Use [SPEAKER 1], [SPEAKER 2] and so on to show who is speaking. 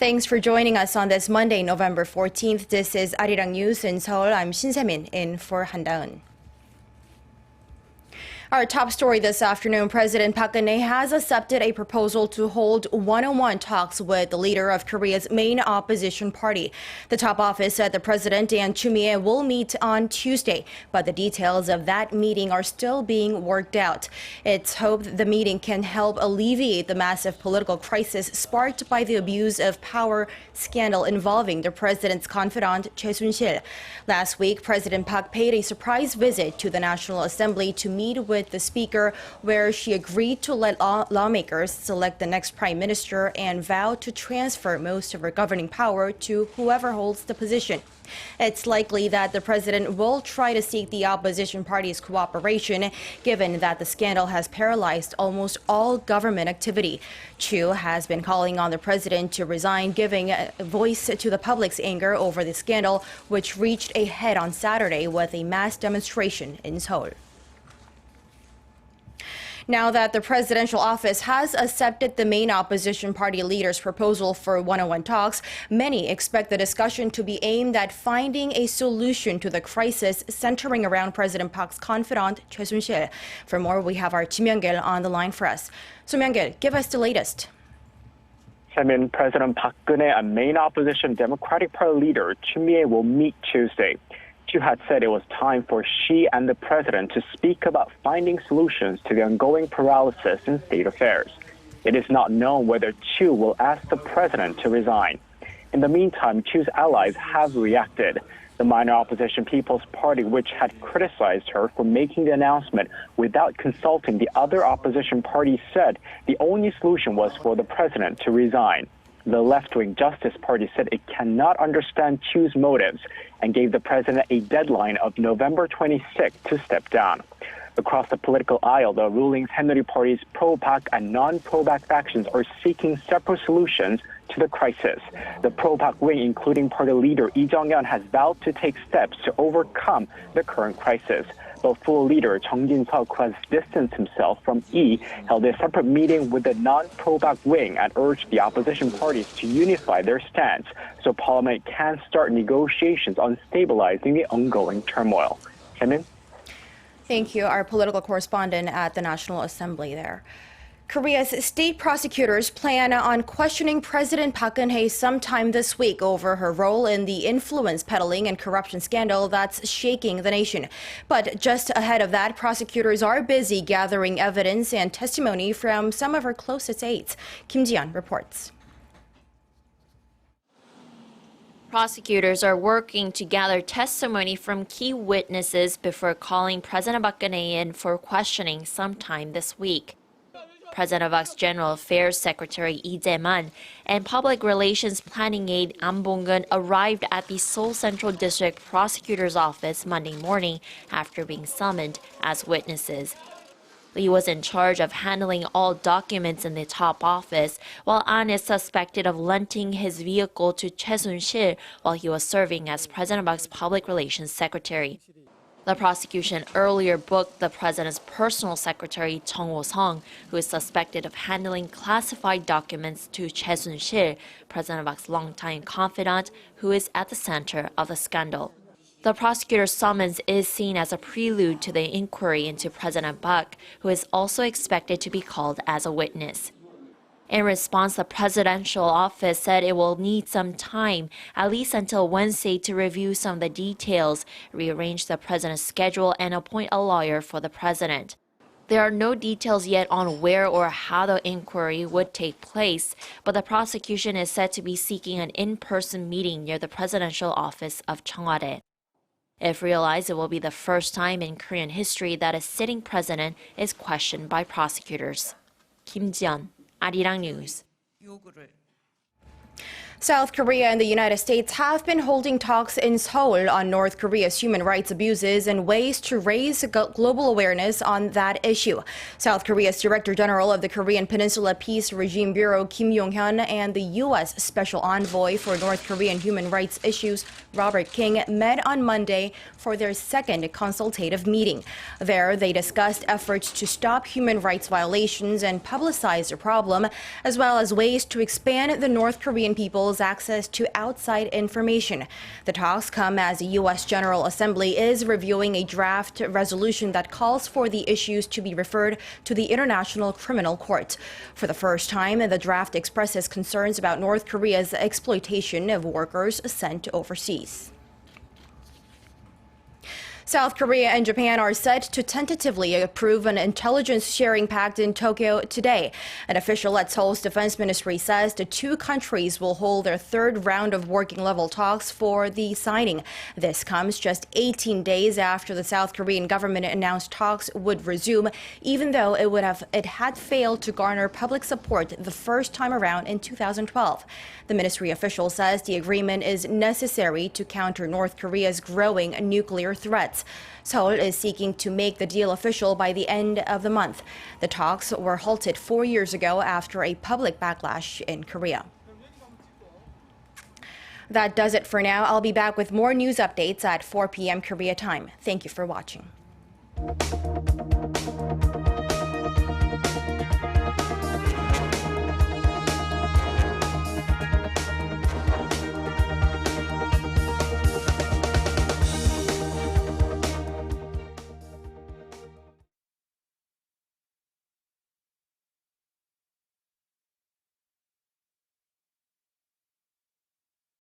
[SPEAKER 1] Thanks for joining us on this Monday, November 14th. This is Arirang News in Seoul. I'm Shin Se-min in for Han-daeun. Our top story this afternoon, President Park Geun-hye has accepted a proposal to hold one-on-one talks with the leader of Korea's main opposition party. The top office said the president and Chumie will meet on Tuesday, but the details of that meeting are still being worked out. It's hoped the meeting can help alleviate the massive political crisis sparked by the abuse of power scandal involving the president's confidant, Choi Soon-sil. Last week, President Park paid a surprise visit to the National Assembly to meet with the speaker, where she agreed to let lawmakers select the next prime minister and vowed to transfer most of her governing power to whoever holds the position. It's likely that the president will try to seek the opposition party's cooperation, given that the scandal has paralyzed almost all government activity. Chu has been calling on the president to resign, giving a voice to the public's anger over the scandal, which reached a head on Saturday with a mass demonstration in Seoul. Now that the presidential office has accepted the main opposition party leader's proposal for one-on-one talks, many expect the discussion to be aimed at finding a solution to the crisis centering around President Park's confidant, Choi Soon-sil. For more, we have our Kim Young-gil on the line for us. So, Young-gil, give us the latest.
[SPEAKER 2] President Park Geun-hye and main opposition Democratic Party leader Chumie will meet Tuesday. Chu had said it was time for she and the president to speak about finding solutions to the ongoing paralysis in state affairs. It is not known whether Chu will ask the president to resign. In the meantime, Chu's allies have reacted. The minor opposition People's Party, which had criticized her for making the announcement without consulting the other opposition parties, said the only solution was for the president to resign. The left-wing Justice Party said it cannot understand Chu's motives and gave the president a deadline of November 26 to step down. Across the political aisle, the ruling Saenuri Party's pro-Park and non-pro-Park factions are seeking separate solutions to the crisis. The pro-Park wing, including party leader Lee Jong-yeon, has vowed to take steps to overcome the current crisis. The full leader, Chung Jin-seok, who has distanced himself from Lee, held a separate meeting with the non-pro-Park wing and urged the opposition parties to unify their stance so Parliament can start negotiations on stabilizing the ongoing turmoil. Semin?
[SPEAKER 1] Thank you, our political correspondent at the National Assembly there. Korea's state prosecutors plan on questioning President Park Geun-hye sometime this week over her role in the influence peddling and corruption scandal that's shaking the nation. But just ahead of that, prosecutors are busy gathering evidence and testimony from some of her closest aides. Kim Ji-yeon reports.
[SPEAKER 3] Prosecutors are working to gather testimony from key witnesses before calling President Park Geun-hye in for questioning sometime this week. President Park's General Affairs Secretary Lee Jae-man and Public Relations Planning Aide An Bong-geun arrived at the Seoul Central District Prosecutor's Office Monday morning after being summoned as witnesses. Lee was in charge of handling all documents in the top office, while An is suspected of lenting his vehicle to Choi Soon-sil while he was serving as President Park's Public Relations Secretary. The prosecution earlier booked the president's personal secretary, Chung Ho-sung, who is suspected of handling classified documents to Choi Soon-sil, President Park's longtime confidant, who is at the center of the scandal. The prosecutor's summons is seen as a prelude to the inquiry into President Park, who is also expected to be called as a witness. In response, the presidential office said it will need some time, at least until Wednesday, to review some of the details, rearrange the president's schedule, and appoint a lawyer for the president. There are no details yet on where or how the inquiry would take place, but the prosecution is said to be seeking an in-person meeting near the presidential office of Cheongwade. If realized, it will be the first time in Korean history that a sitting president is questioned by prosecutors. Kim Ji-yeon, Arirang News.
[SPEAKER 1] South Korea and the United States have been holding talks in Seoul on North Korea's human rights abuses and ways to raise global awareness on that issue. South Korea's Director General of the Korean Peninsula Peace Regime Bureau, Kim Yong-hyun, and the U.S. Special Envoy for North Korean human rights issues, Robert King, met on Monday for their second consultative meeting. There, they discussed efforts to stop human rights violations and publicize the problem, as well as ways to expand the North Korean people's Seoul's access to outside information. The talks come as the U.S. General Assembly is reviewing a draft resolution that calls for the issues to be referred to the International Criminal Court. For the first time, the draft expresses concerns about North Korea's exploitation of workers sent overseas. South Korea and Japan are set to tentatively approve an intelligence sharing pact in Tokyo today. An official at Seoul's defense ministry says the two countries will hold their third round of working level talks for the signing. This comes just 18 days after the South Korean government announced talks would resume, even though it had failed to garner public support the first time around in 2012. The ministry official says the agreement is necessary to counter North Korea's growing nuclear threats. Seoul is seeking to make the deal official by the end of the month. The talks were halted 4 years ago after a public backlash in Korea. That does it for now. I'll be back with more news updates at 4 p.m. Korea time. Thank you for watching.